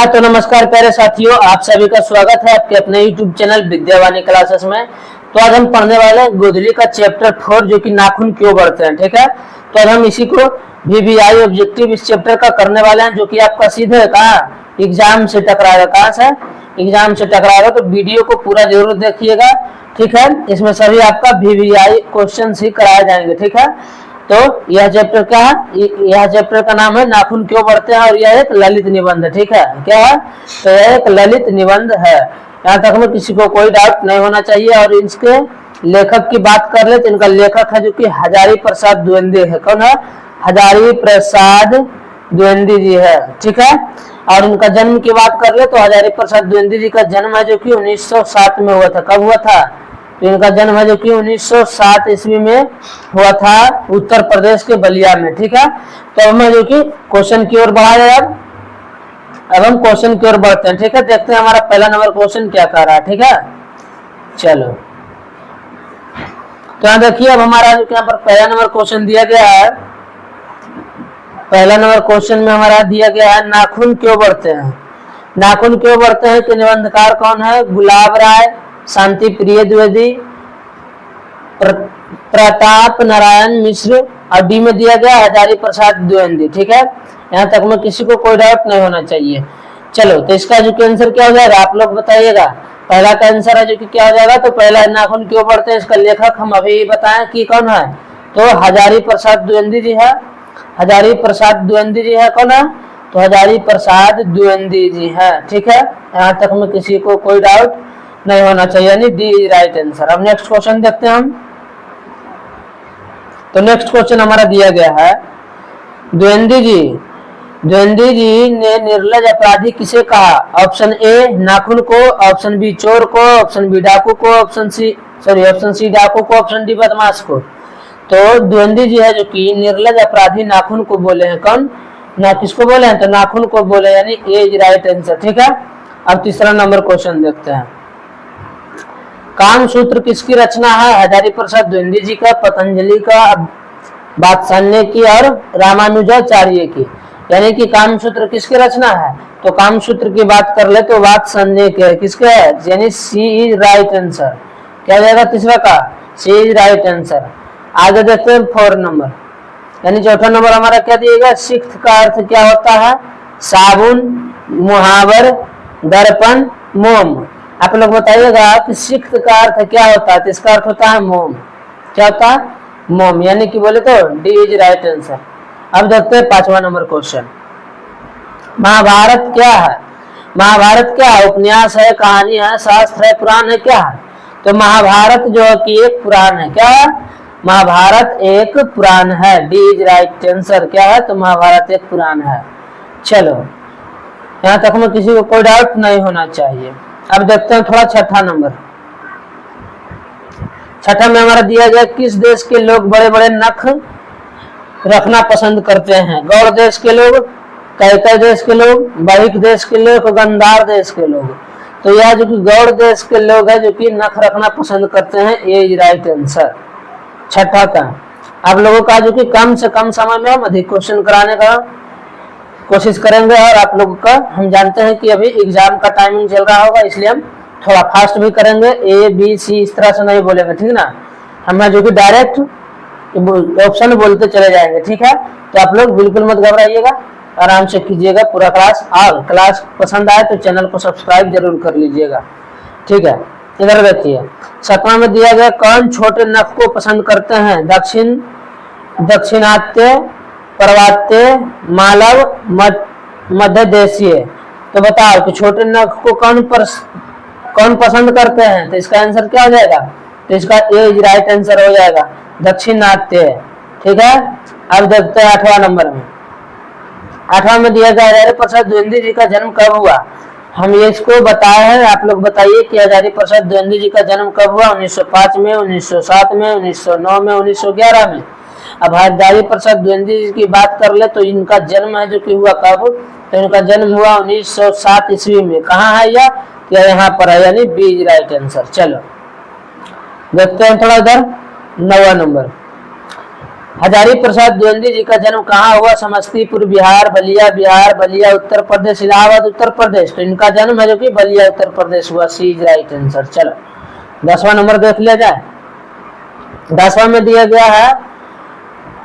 हाँ तो नमस्कार प्यारे साथियों, आप सभी का स्वागत है आपके अपने YouTube चैनल विद्यावाणी क्लासेस में। तो आज हम पढ़ने वाले हैं गोधली का चैप्टर 4 जो कि नाखून क्यों बढ़ते हैं। ठीक है, तो आज हम इसी को VVI ऑब्जेक्टिव इस चैप्टर का करने वाले हैं, जो कि आपका सीधे कहा एग्जाम से टकराएगा। कहाँ से? एग्जाम से टकराएगा। तो वीडियो को पूरा जरूर देखिएगा। ठीक है, इसमें सभी आपका VVI क्वेश्चन ही कराए जाएंगे। ठीक है, तो यह चैप्टर क्या है? यह चैप्टर का नाम है नाखून क्यों बढ़ते हैं और यह एक ललित निबंध है। ठीक है, क्या है? तो यह एक ललित निबंध है। यहाँ तक में किसी को कोई डाउट नहीं होना चाहिए। और इसके लेखक की बात कर ले तो इनका लेखक है जो कि हजारी प्रसाद द्विवेदी है। कौन है? हजारी प्रसाद द्विवेदी जी है। ठीक है, और इनका जन्म की बात कर ले तो हजारी प्रसाद द्विवेदी जी का जन्म है जो कि 1907 में हुआ था। कब हुआ था? तो इनका जन्म है जो कि 1907 ईस्वी में हुआ था, उत्तर प्रदेश के बलिया में। ठीक है, तो हमें जो कि क्वेश्चन की ओर बढ़ा जाए। अब हम क्वेश्चन की ओर बढ़ते हैं। ठीक है, देखते हैं हमारा पहला नंबर क्वेश्चन क्या कर रहा है। ठीक है, चलो तो यहाँ देखिए, अब हमारा जो यहाँ पर पहला नंबर क्वेश्चन दिया गया है। पहला नंबर क्वेश्चन में हमारा दिया गया है नाखून क्यों बढ़ते हैं। नाखून क्यों बढ़ते हैं कि निबंधकार कौन है? गुलाब राय, शांति प्रिय द्विवेदी, प्रताप नारायण मिश्र, और डी में दिया गया हजारी प्रसाद द्विवेदी। ठीक है, यहाँ तक में किसी को कोई डाउट नहीं होना चाहिए। चलो, तो इसका जो आंसर क्या हो जाएगा आप लोग बताइएगा। पहला का आंसर है जो कि क्या हो जाएगा? तो पहला नाखून क्यों बढ़ते हैं, इसका लेखक हम अभी बताएं कि कौन है। तो हजारी प्रसाद द्विवेदी जी है। हजारी प्रसाद द्विवेदी जी है। कौन है? तो हजारी प्रसाद द्विवेदी जी है। ठीक है, यहाँ तक में किसी को कोई डाउट नहीं होना चाहिए, यानी डी इज राइट आंसर। अब नेक्स्ट क्वेश्चन देखते हैं हम। तो नेक्स्ट क्वेश्चन हमारा दिया गया है, द्विवेदी जी ने निर्लज अपराधी किसे कहा? ऑप्शन ए नाखून को, ऑप्शन बी चोर को, ऑप्शन बी डाकू को, ऑप्शन सी डाकू को, ऑप्शन डी बदमाश को। तो द्विवेदी जी है जो कि निर्लज अपराधी नाखून को बोले हैं। कौन? ना किसको बोले हैं? तो नाखून को बोले, यानी ए इज राइट आंसर। ठीक है, अब तीसरा नंबर क्वेश्चन देखते हैं। कामसूत्र किसकी रचना है? हजारी प्रसाद द्विवेदी जी का, पतंजलि का, वात्स्यायन की और रामानुजाचार्य की। यानी कि कामसूत्र किसकी रचना है? तो कामसूत्र की बात कर ले तो वात्स्यायन के। किसके है? यानी सी इज राइट आंसर। क्या जाएगा तीसरा का? सी इज राइट आंसर। आगे देखते हैं 4 नंबर, यानी चौथा नंबर हमारा क्या दिएगा? सिक्त का अर्थ क्या होता है? साबुन, मुहावर, दर्पण, मोम। आप लोग बताइएगा कि सिक्त का अर्थ क्या होता है? तो इसका अर्थ होता है मोम। क्या होता है? मोम, यानी कि बोले तो डी इज राइट आंसर। अब देखते हैं 5वां नंबर क्वेश्चन। महाभारत क्या है? महाभारत क्या है? उपन्यास है, कहानी है, शास्त्र है, पुराण है, क्या है? तो महाभारत जो है कि एक पुराण है। क्या है? महाभारत एक पुराण है। D is right answer. क्या है? तो महाभारत एक पुराण है। चलो, यहाँ तक में किसी को कोई डाउट नहीं होना चाहिए। अब देखते हैं थोड़ा छठा नंबर। छठा में हमारा दिया गया, किस देश के लोग बड़े बड़े नख रखना पसंद करते हैं? गौड़ देश के लोग, कैकय देश के लोग, बहिक देश के लोग, गंधार देश के लोग। तो यह जो कि गौड़ देश के लोग है जो कि नख रखना पसंद करते हैं। ए इज राइट आंसर छठा का। आप लोगों का जो कि कम से कम समय में हम अधिक क्वेश्चन कराने का कोशिश करेंगे। और आप लोगों का हम जानते हैं कि अभी एग्जाम का टाइमिंग चल रहा होगा, इसलिए हम थोड़ा फास्ट भी करेंगे। ए बी सी इस तरह से नहीं बोलेंगे, ठीक ना। हम जो कि डायरेक्ट ऑप्शन बोलते चले जाएंगे। ठीक है, तो आप लोग बिल्कुल मत घबराइएगा, आराम से कीजिएगा पूरा क्लास। और क्लास पसंद आए तो चैनल को सब्सक्राइब जरूर कर लीजिएगा। ठीक है, इधर देखिए 7वां में दिया गया, कौन छोटे नख को पसंद करते हैं? दक्षिणात्य, पर्वत्य, मालव, मध्य देशीय। तो बताओ कि छोटे नख को कौन पसंद करते हैं? तो इसका आंसर क्या हो जाएगा? तो इसका ए इज राइट आंसर हो जाएगा, दक्षिणात्य। ठीक है, अब देखते हैं 8वां नंबर में। 8वां में दिया गया, हजारी प्रसाद द्विवेदी जी का जन्म कब हुआ? हम ये इसको बताए हैं, आप लोग बताइए कि हजारी प्रसाद द्विवेदी जी का जन्म कब हुआ? 1905 में, 1907 में, 1909 में, 1911 में। अब हजारी प्रसाद द्विवेदी जी की बात कर ले तो इनका जन्म है जो कि हुआ कब? तो इनका जन्म हुआ 1907 ईस्वी में। कहाँ है यह? यहाँ पर है, यानी बी इज राइट आंसर। चलो देखते हैं थोड़ा इधर 9वां नंबर। हजारी प्रसाद द्विवेदी जी का जन्म कहाँ हुआ? समस्तीपुर बिहार, बलिया बिहार, बलिया उत्तर प्रदेश, इलाहाबाद उत्तर प्रदेश। तो इनका जन्म है जो कि बलिया उत्तर प्रदेश हुआ। सी इज राइट आंसर। चलो 10वां नंबर देख लिया जाए। 10वां में दिया गया है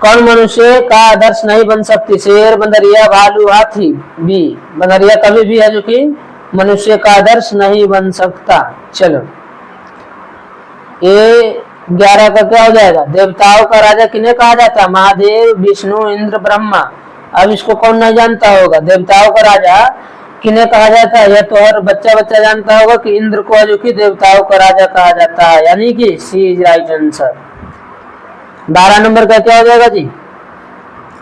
कौन मनुष्य का आदर्श नहीं बन सकती? शेर, बंदरिया, भालू, हाथी। बी बंदरिया कभी भी है जो कि मनुष्य का आदर्श नहीं बन सकता। चलो ये 11 का क्या हो जाएगा? देवताओं का राजा किन्हें कहा जाता है? महादेव, विष्णु, इंद्र, ब्रह्मा। अब इसको कौन नहीं जानता होगा? देवताओं का राजा किन्हें कहा जाता है? यह तो हर बच्चा बच्चा जानता होगा कि इंद्र को जो कि देवताओं का राजा कहा जाता है, यानी कि सी इज राइट आंसर। 12 नंबर का क्या हो जाएगा जी?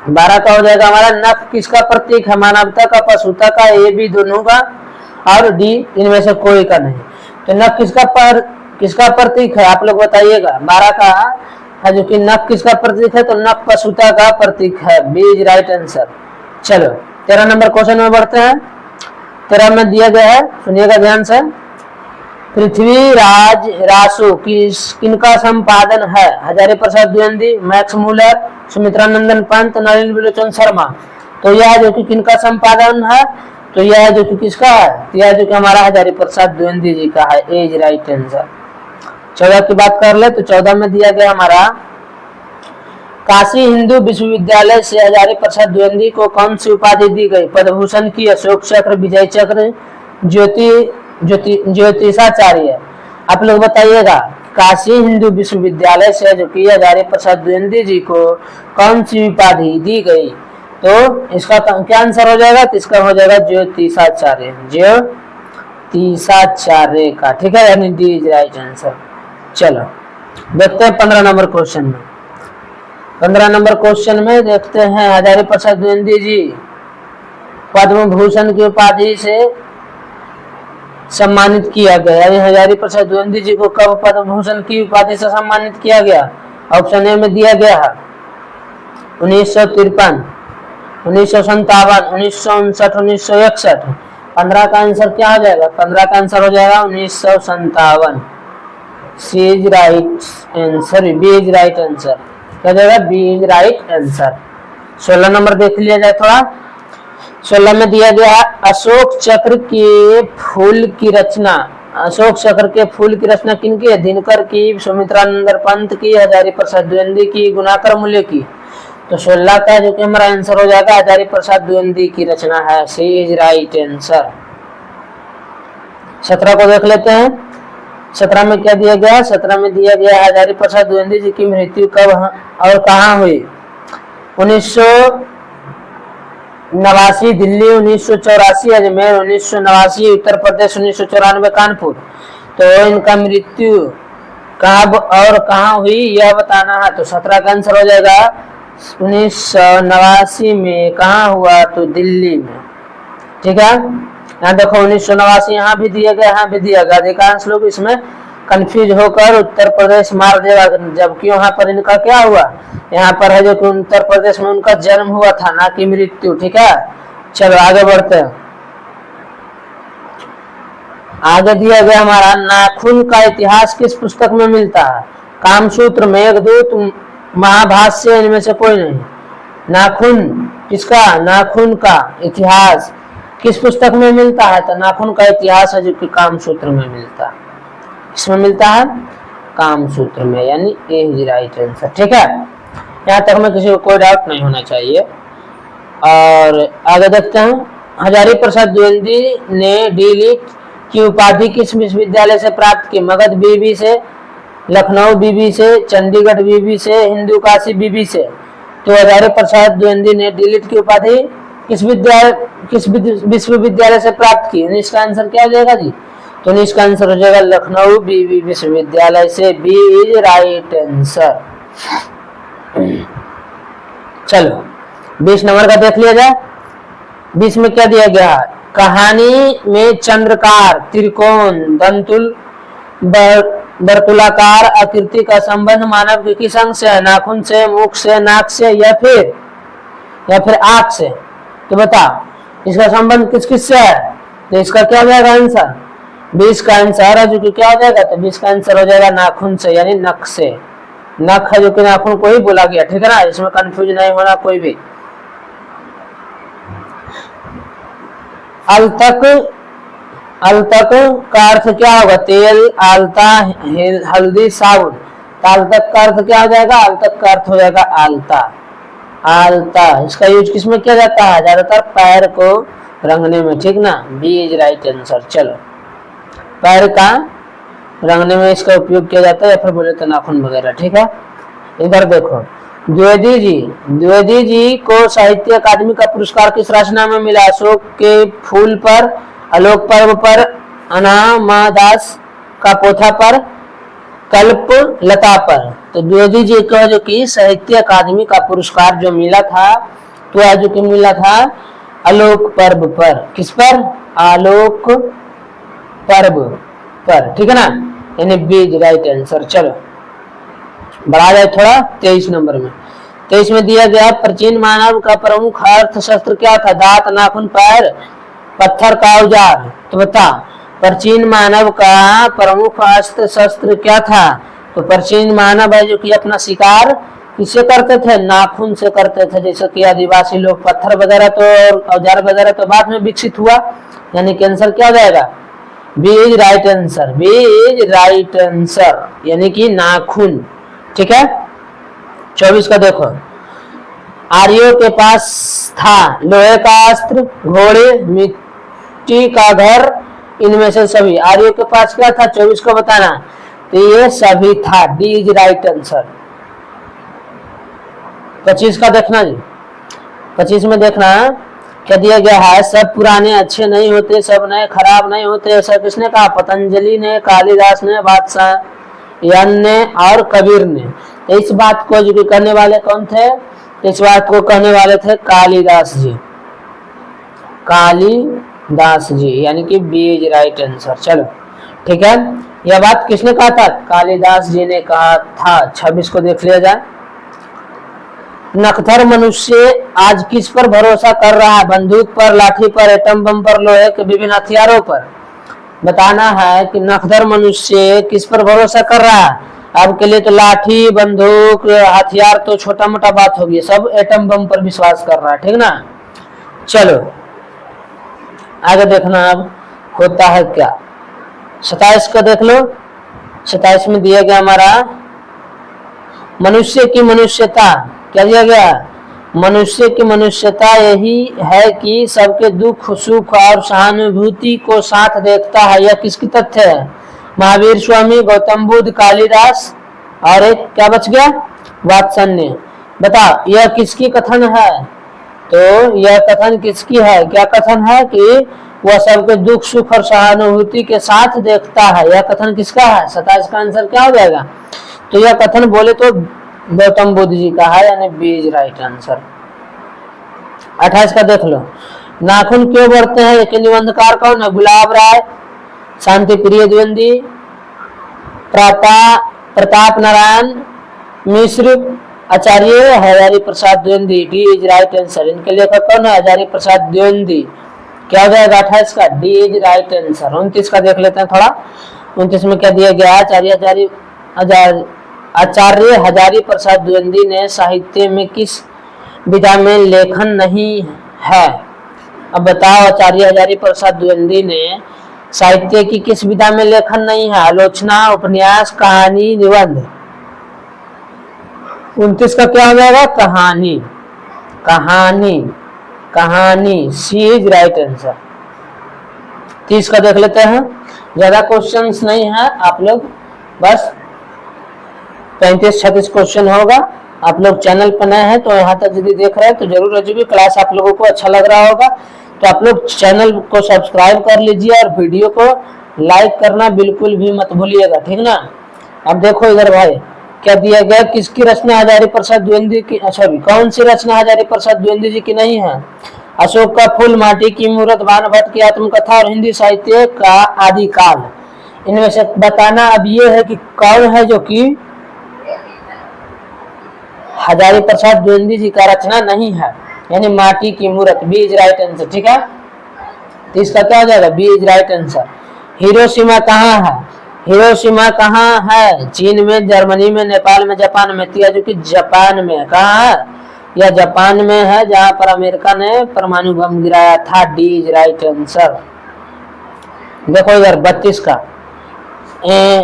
12 का हो जाएगा हमारा नख किसका प्रतीक है? मानवता का, पशुता का, ए बी दोनों का, और डी इनमें से कोई का नहीं। तो नख किसका प्रतीक है आप लोग बताइएगा? 12 का है जो कि नख किसका प्रतीक है? तो नख पशुता का प्रतीक है। B is right answer. चलो 13 नंबर क्वेश्चन में बढ़ते हैं। 13 में दिया गया है, सुनिएगा ध्यान से। पृथ्वीराज रासो किनका संपादन है? हजारी प्रसाद द्विवेदी, मैक्स मूलर, सुमित्रा नंदन पंत, नलिन विलोचन शर्मा। तो यह जो कि किनका संपादन है? तो यह जो कि किसका है? यह जो कि हमारा हजारी प्रसाद द्विवेदी जी का है। ए इज राइट आंसर। 14 की बात कर ले तो 14 में दिया गया हमारा काशी हिंदू विश्वविद्यालय से हजारी प्रसाद द्विवेदी को कौन सी उपाधि दी गई? पद्मभूषण की, अशोक चक्र, विजय चक्र, ज्योतिषाचार्य। आप लोग बताइएगा काशी हिंदू विश्वविद्यालय से जो कि हजारी प्रसाद द्विवेदी जी को कौन सी उपाधि दी गई? तो इसका क्या आंसर हो जाएगा? तो इसका हो जाएगा ज्योतिषाचार्य, ज्योतिषाचार्य का। ठीक है, यानी डी इज राइट आंसर। चलो देखते हैं 15 नंबर क्वेश्चन में। 15 नंबर क्वेश्चन में देखते हैं हजारी प्रसाद द्विवेदी जी पद्म भूषण की उपाधि से सम्मानित किया गया। यानी हजारी प्रसाद द्विवेदी जी को कब पद्म भूषण की उपाधि से सम्मानित किया गया? ऑप्शन ए में दिया गया है 1953, 1957, 1959, 1961। 15 का आंसर क्या हो जाएगा? 15 का आंसर हो जाएगा 1957। C is right answer, B is right answer. क्या जाएगा? B is right answer. 16 number देख लिया जाए थोड़ा। 16 में दिया गया अशोक चक्र के फूल की रचना। अशोक चक्र के फूल की रचना किनकी है? दिनकर की, सुमित्रा नंदन पंत की, हजारी प्रसाद द्विवेदी की, गुणाकर मूल्य की। तो 16 का जो कि हमारा आंसर हो जाएगा हजारी प्रसाद द्विवेदी की रचना है। सी इज राइट आंसर। 17 को देख लेते हैं। 17 में क्या दिया गया? 17 में दिया गया हजारी प्रसाद द्विवेदी जी की मृत्यु कब और कहाँ हुई? 1989 दिल्ली, 1984 अजमेर, 1989 उत्तर प्रदेश, 1994 कानपुर। तो इनका मृत्यु कब और कहाँ हुई यह बताना है। तो 17 का आंसर हो जाएगा 1989 में। कहाँ हुआ? तो दिल्ली में। ठीक है, यहाँ देखो 1989 यहाँ भी दिया गया, यहाँ भी दिया गया। अधिकांश लोग इसमें कंफ्यूज होकर उत्तर प्रदेश मार देगा, जबकि वहां पर इनका क्या हुआ? यहाँ पर है जो कि उत्तर प्रदेश में उनका जन्म हुआ था, ना कि मृत्यु। ठीक है, चलो आगे बढ़ते हैं। आगे दिया गया हमारा नाखून का इतिहास किस पुस्तक में मिलता है? कामसूत्र, मेघदूत, महाभाष्य, इनमें से कोई नहीं। नाखून किसका? नाखून का इतिहास किस पुस्तक में मिलता है? तो नाखून का इतिहास है जो कि कामसूत्र में मिलता है। इसमें मिलता है कामसूत्र में, यानी ए इज राइट आंसर। ठीक है, यहाँ तक में किसी को कोई डाउट नहीं होना चाहिए। और आगे देखते हैं हजारी प्रसाद द्विवेदी ने डी.लिट की उपाधि किस विश्वविद्यालय से प्राप्त की? मगध बीबी से, लखनऊ बीबी से, चंडीगढ़ बीबी से, हिंदू काशी बीबी से। तो हजारी प्रसाद द्विवेदी ने डी.लिट की उपाधि किस विश्वविद्यालय से प्राप्त की? इसका आंसर क्या हो जाएगा जी? तो इसका आंसर हो जाएगा लखनऊ बीबी विश्वविद्यालय से। B is right answer. चलो 20 नंबर का देख लिया जाए। 20 में क्या दिया गया है? कहानी में चंद्रकार, त्रिकोण, दंतुल, वर्तुलाकार आकृति का संबंध मानव के किस अंग से है? नाखून से, मुख से, नाक से, या फिर आंख से। तो बता इसका संबंध किस किस से है? तो इसका क्या हो जाएगा आंसर? 20 का आंसर है जो कि क्या हो जाएगा? तो 20 का आंसर हो जाएगा नाखून से, यानी नख से। नख है जो कि नाखून को ही बोला गया, ठीक है ना, इसमें कंफ्यूज नहीं होना कोई भी। अलतक, अलतक का अर्थ क्या होगा? तेल, आलता, हल्दी, साबुन। तो अलतक का अर्थ क्या हो जाएगा? अलतक का अर्थ हो जाएगा आलता, आलता। इसका यूज किसमें किया जाता है? ज्यादातर पैर को रंगने में, ठीक ना, बी इज राइट आंसर। चलो, पैर का रंगने में इसका उपयोग किया जाता है, या फिर बोले तो नाखून वगैरह, ठीक है। इधर देखो, द्विवेदी जी को साहित्य अकादमी का पुरस्कार किस रचना में मिला? अशोक के फूल पर, आलोक पर्व पर, अनामादास का पोथा पर, कल्प लता पर। तो द्विवेदी जी को जो कि साहित्य अकादमी का पुरस्कार जो मिला था, तो जो कि मिला था आलोक पर्व पर। किस पर? आलोक पर्व पर, ठीक है ना, यानी बी इज राइट आंसर। चलो बढ़ा जाए थोड़ा 23 नंबर में। 23 में दिया गया प्राचीन मानव का प्रमुख अर्थशस्त्र क्या था? दांत, नाखून, पैर, पत्थर का औजार। तो बता, प्राचीन मानव का प्रमुख अस्त्र शस्त्र क्या था? तो प्राचीन मानव है जो कि अपना शिकार किससे करते थे? नाखून से करते थे। जैसे कि आदिवासी लोग पत्थर वगैरह तो औजार वगैरह तो बाद में विकसित हुआ, यानी कि आंसर क्या हो जाएगा? B is right answer, B is right answer, यानी कि नाखून, ठीक है। 24 का देखो, आर्यों के पास था लोहे का अस्त्र, घोड़े, मिट्टी का घर, इनमें से सभी। आर्यों के पास क्या था? 24 को बताना। तो ये सभी था, डी इज राइट आंसर। 25 का देखना जी, 25 में देखना क्या दिया गया है? सब पुराने अच्छे नहीं होते, सब नए खराब नहीं होते। ऐसा किसने कहा? पतंजलि ने, कालिदास ने, बादशाह ने और कबीर ने। इस बात को जो करने वाले कौन थे? इस बात को कहने वाले थे कालिदास जी, कालिदास जी, यानी कि बी इज राइट आंसर। चलो ठीक है, यह बात किसने कहा था? कालिदास जी ने कहा था। 26 को देख लिया जाए। नखथर मनुष्य आज किस पर भरोसा कर रहा है? बंदूक पर, लाठी पर, एटम बम पर, लोहे के विभिन्न हथियारों पर। बताना है कि नखदर मनुष्य किस पर भरोसा कर रहा है। अब के लिए तो लाठी, बंदूक, हथियार तो छोटा मोटा बात होगी, सब एटम बम पर विश्वास कर रहा है, ठीक ना। चलो आगे देखना अब होता है क्या। 27 का देख लो। 27 में दिया गया हमारा मनुष्य की मनुष्यता। क्या दिया गया? मनुष्य की मनुष्यता यही है कि सबके दुख, सुख और सहानुभूति को साथ देखता है। यह किसकी तथ्य है? महावीर स्वामी, गौतम बुद्ध, कालिदास और एक क्या बच गया? वात्सल्य। बता यह किसकी कथन है? तो यह कथन किसकी है? क्या कथन है कि वह सबके दुख, सुख और सहानुभूति के साथ देखता है। यह कथन किसका है? 27 का आंसर क्या हो जाएगा? तो यह कथन बोले तो गौतम बुद्ध जी का है, यानी बी इज राइट आंसर। 28 का देख लो। नाखून क्यों बढ़ते हैं? एक निबंधकार कौन है? गुलाब Rai, Shanti Priya Dwivedi, Pratap Narayan Mishra, Acharya Hazari Prasad Dwivedi. D is right answer. इनके लेखक कौन है? हजारी प्रसाद द्विवेदी। क्या हो जाएगा 28 का? D is right answer. 29 का देख लेते हैं थोड़ा। 29 में क्या दिया गया? आचार्य हजारी प्रसाद द्विवेदी ने साहित्य में किस विधा में लेखन नहीं है? अब बताओ, आचार्य हजारी प्रसाद द्विवेदी ने साहित्य की किस विधा में लेखन नहीं है? आलोचना, उपन्यास, कहानी, निबंध। 29 का क्या हो जाएगा? कहानी, कहानी, कहानी। सी इज राइट आंसर। 30 का देख लेते हैं। ज्यादा क्वेश्चंस नहीं है, आप लोग बस 35-36 क्वेश्चन होगा। आप लोग चैनल पर नए हैं तो यहाँ तक यदि देख रहे हैं तो जरूर जो भी क्लास आप लोगों को अच्छा लग रहा होगा तो आप लोग चैनल को सब्सक्राइब कर लीजिए और वीडियो को लाइक करना बिल्कुल भी मत भूलिएगा, ठीक ना। अब देखो इधर भाई क्या दिया गया? किसकी रचना हजारी प्रसाद द्विवेदी की? सॉरी, कौन सी रचना हजारी प्रसाद द्विवेदी जी की नहीं है? अशोक का फूल, माटी की मूरत, भानुभट्ट की आत्मकथा और हिंदी साहित्य का आदिकाल। इनमें से बताना अब ये है कि कौन है जो कि हजारी प्रसाद द्विवेदी जी का रचना नहीं है, यानी माटी की मूरत। बी इज राइट आंसर, ठीक है। तो इसका क्या हो जाएगा? B is right answer. Hiroshima कहाँ है? हिरोशिमा कहाँ है? चीन में, जर्मनी में, नेपाल में, जापान में। तो जो कि जापान में है। कहाँ है? यह जापान में है, जहां पर अमेरिका ने परमाणु बम गिराया था। D is right answer. देखो इधर 32 का,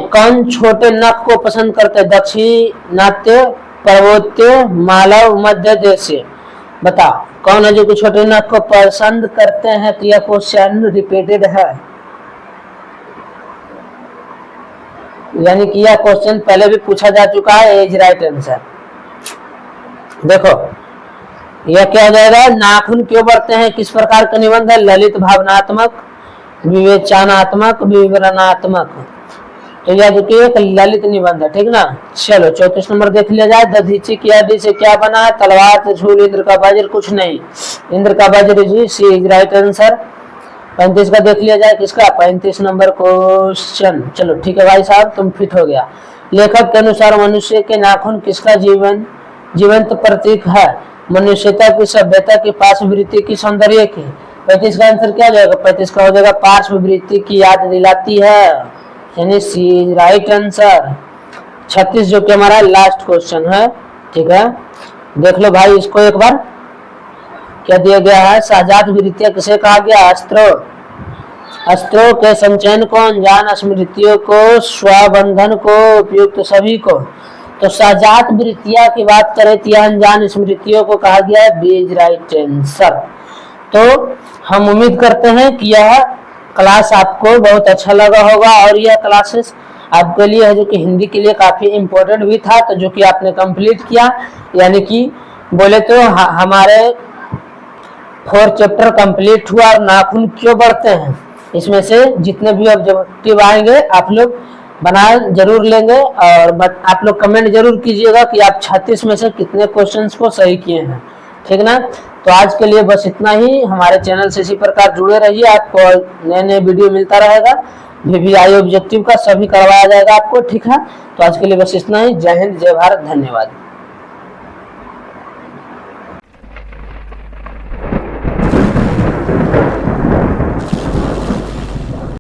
कौन छोटे नख को पसंद करते? दक्षिणात्य, पर्वतीय, मालव, मध्य देशीय। बताओ कौन है जो कि छोटे नख को पसंद करते हैं? तो यह क्वेश्चन रिपीटेड है, यानी कि यह क्वेश्चन पहले भी पूछा जा चुका है। A is right answer. देखो यह क्या हो जाएगा? नाखून क्यों बढ़ते हैं किस प्रकार का निबंध है? ललित, भावनात्मक, विवेचनात्मक, विवरणात्मक। तो यह जो कि एक ललित निबंध है, ठीक ना। चलो 34 नंबर देख लिया जाए। दधीची की हड्डी से क्या बना है? तलवार, त्रिशूल, इंद्र का वज्र। कुछ नहीं, इंद्र का वज्र जी, सी इज राइट आंसर। 35 का देख लिया जाए। किसका? 35 नंबर क्वेश्चन। चलो ठीक है भाई साहब, तुम फिट हो गया। लेखक के अनुसार मनुष्य के नाखून किसका जीवंत प्रतीक है? मनुष्यता की, सभ्यता की, पार्श्ववृत्ति की, सौंदर्य की। 35 का आंसर क्या हो जाएगा? 35 का हो जाएगा पार्श्ववृत्ति की याद दिलाती है, यानी सी इज राइट आंसर। 36 जो कि हमारा लास्ट क्वेश्चन है, ठीक है। देख लो भाई इसको एक बार, क्या दिया गया है? साजात वृत्तियां किसे कहा गया? अस्त्रों के संचयन को, अनजान स्मृतियों को, स्वबंधन को, उपयुक्त सभी को। तो साजात वृत्तियां की बात करें तो अनजान स्मृतियों को कहा गया है। B is right answer. तो हम उम्मीद करते हैं कि यह क्लास आपको बहुत अच्छा लगा होगा, और यह क्लासेस आपके लिए है जो कि हिंदी के लिए काफी इम्पोर्टेंट भी था, तो जो कि आपने कंप्लीट किया। यानी कि बोले तो हमारे 4 चैप्टर कंप्लीट हुआ। और नाखून क्यों बढ़ते हैं, इसमें से जितने भी ऑब्जेक्टिव आएंगे आप लोग बना जरूर लेंगे, और आप लोग कमेंट जरूर कीजिएगा कि आप 36 में से कितने क्वेश्चंस को सही किए हैं, ठीक ना। तो आज के लिए बस इतना ही। हमारे चैनल से इसी प्रकार जुड़े रहिए, आपको नए नए वीडियो मिलता रहेगा। VVI ऑब्जेक्टिव का सभी करवाया जाएगा आपको, ठीक है। तो आज के लिए बस इतना ही। जय हिंद, जय भारत, धन्यवाद।